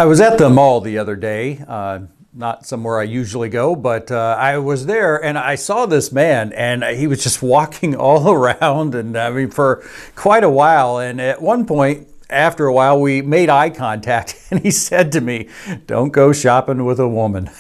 I was at the mall the other day, not somewhere I usually go, but I was there and I saw this man and he was just walking all around and I mean for quite a while. And at one point, after a while, we made eye contact and he said to me, "Don't go shopping with a woman."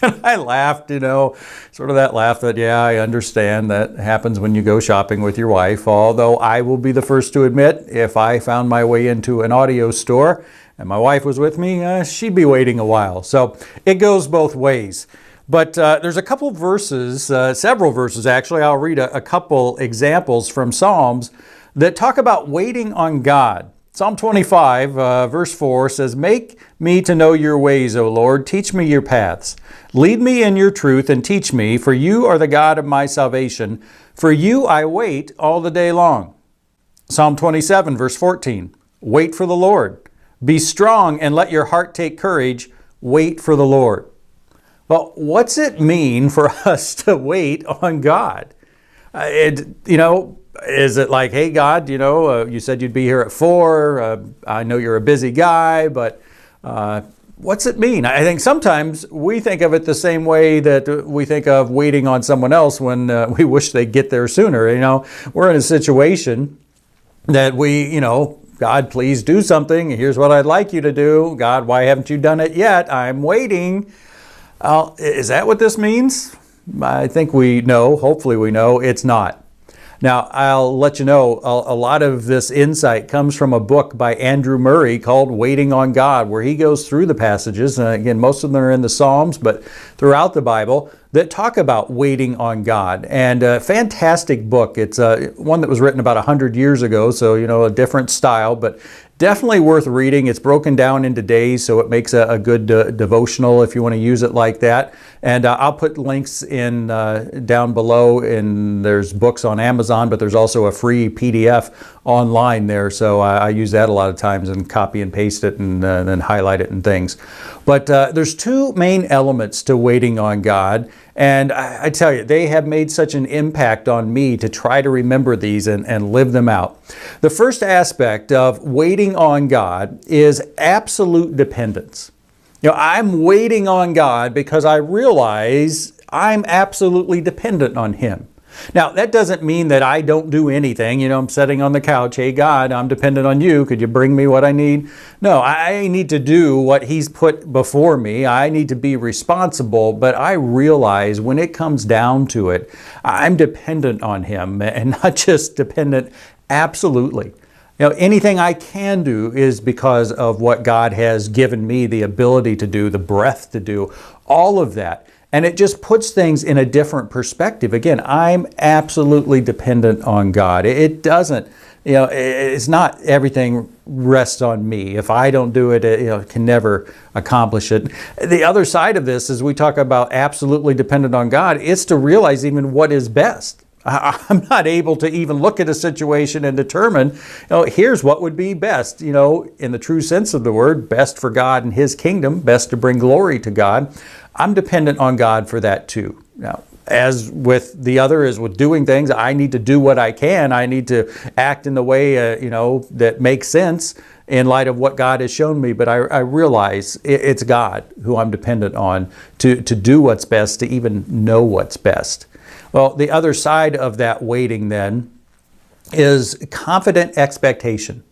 And I laughed, sort of that laugh that, yeah, I understand that happens when you go shopping with your wife. Although I will be the first to admit, if I found my way into an audio store and my wife was with me, she'd be waiting a while. So it goes both ways. But there's a couple verses, several verses actually. I'll read a couple examples from Psalms that talk about waiting on God. Psalm 25, verse 4 says, "Make me to know your ways, O Lord. Teach me your paths. Lead me in your truth and teach me, for you are the God of my salvation. For you I wait all the day long." Psalm 27, verse 14, "Wait for the Lord. Be strong and let your heart take courage. Wait for the Lord." Well, what's it mean for us to wait on God? Is it like, "Hey, God, you said you'd be here at 4. I know you're a busy guy, but what's it mean?" I think sometimes we think of it the same way that we think of waiting on someone else when we wish they'd get there sooner. We're in a situation that "God, please do something. Here's what I'd like you to do. God, why haven't you done it yet? I'm waiting." Is that what this means? I think we know, hopefully we know, it's not. Now, I'll let you know, a lot of this insight comes from a book by Andrew Murray called Waiting on God, where he goes through the passages, and again, most of them are in the Psalms, but throughout the Bible, that talk about waiting on God. And a fantastic book. It's one that was written about 100 years ago, so, a different style, but definitely worth reading. It's broken down into days, so it makes a good devotional if you want to use it like that. And I'll put links in down below, and there's books on Amazon, but there's also a free PDF online there. So I use that a lot of times and copy and paste it and then highlight it and things. But there's two main elements to waiting on God. And I tell you, they have made such an impact on me to try to remember these and live them out. The first aspect of waiting on God is absolute dependence. I'm waiting on God because I realize I'm absolutely dependent on Him. Now, that doesn't mean that I don't do anything. I'm sitting on the couch, "Hey, God, I'm dependent on you. Could you bring me what I need?" No, I need to do what He's put before me. I need to be responsible, but I realize when it comes down to it, I'm dependent on Him, and not just dependent absolutely. Anything I can do is because of what God has given me the ability to do, the breath to do, all of that. And it just puts things in a different perspective. Again, I'm absolutely dependent on God. It doesn't, it's not everything rests on me. If I don't do it, it can never accomplish it. The other side of this, as we talk about absolutely dependent on God, it's to realize even what is best. I'm not able to even look at a situation and determine, here's what would be best, in the true sense of the word, best for God and His kingdom, best to bring glory to God. I'm dependent on God for that too. Now, as with the other, as with doing things, I need to do what I can. I need to act in the way, that makes sense in light of what God has shown me. But I realize it's God who I'm dependent on to do what's best, to even know what's best. Well, the other side of that waiting then is confident expectation.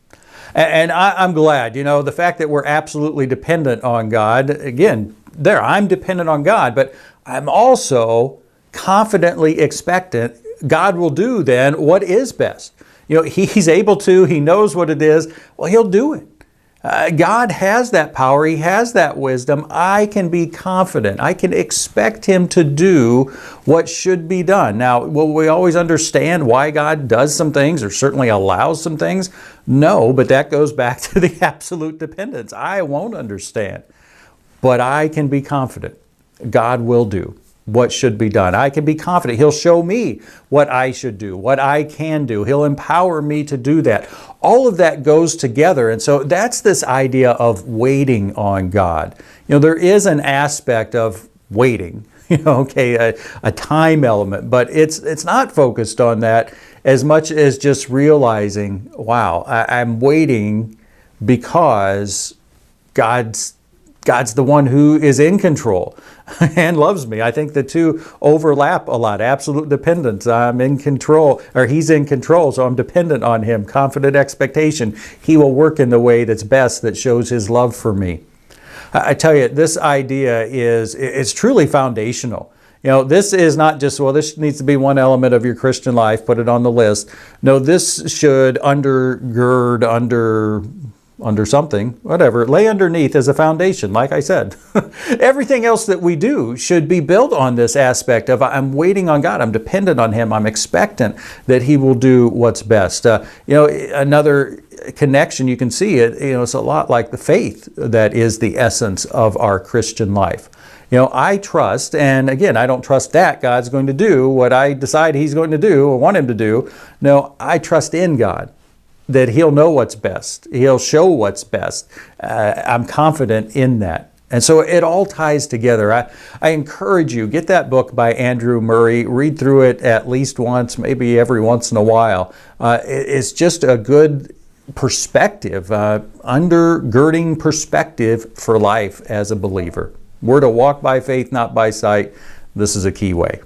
And I'm glad, the fact that we're absolutely dependent on God, again, I'm dependent on God, but I'm also confidently expectant God will do then what is best. He's able to, He knows what it is, well, He'll do it. God has that power. He has that wisdom. I can be confident. I can expect Him to do what should be done. Now, will we always understand why God does some things or certainly allows some things? No, but that goes back to the absolute dependence. I won't understand, but I can be confident God will do what should be done. I can be confident He'll show me what I should do, what I can do. He'll empower me to do that. All of that goes together. And so that's this idea of waiting on God. There is an aspect of waiting, a time element, but it's not focused on that as much as just realizing, wow, I'm waiting because God's the one who is in control and loves me. I think the two overlap a lot. Absolute dependence. I'm in control, or He's in control, so I'm dependent on Him. Confident expectation. He will work in the way that's best, that shows His love for me. I tell you, this idea is truly foundational. This is not just, well, this needs to be one element of your Christian life, put it on the list. No, this should undergird, under something, whatever, lay underneath as a foundation, like I said. Everything else that we do should be built on this aspect of I'm waiting on God, I'm dependent on Him, I'm expectant that He will do what's best. Another connection, you can see it, it's a lot like the faith that is the essence of our Christian life. I trust, and again, I don't trust that God's going to do what I decide He's going to do or want Him to do. No, I trust in God, that He'll know what's best. He'll show what's best. I'm confident in that. And so it all ties together. I encourage you, get that book by Andrew Murray, read through it at least once, maybe every once in a while. It's just a good perspective, undergirding perspective for life as a believer. We're to walk by faith, not by sight. This is a key way.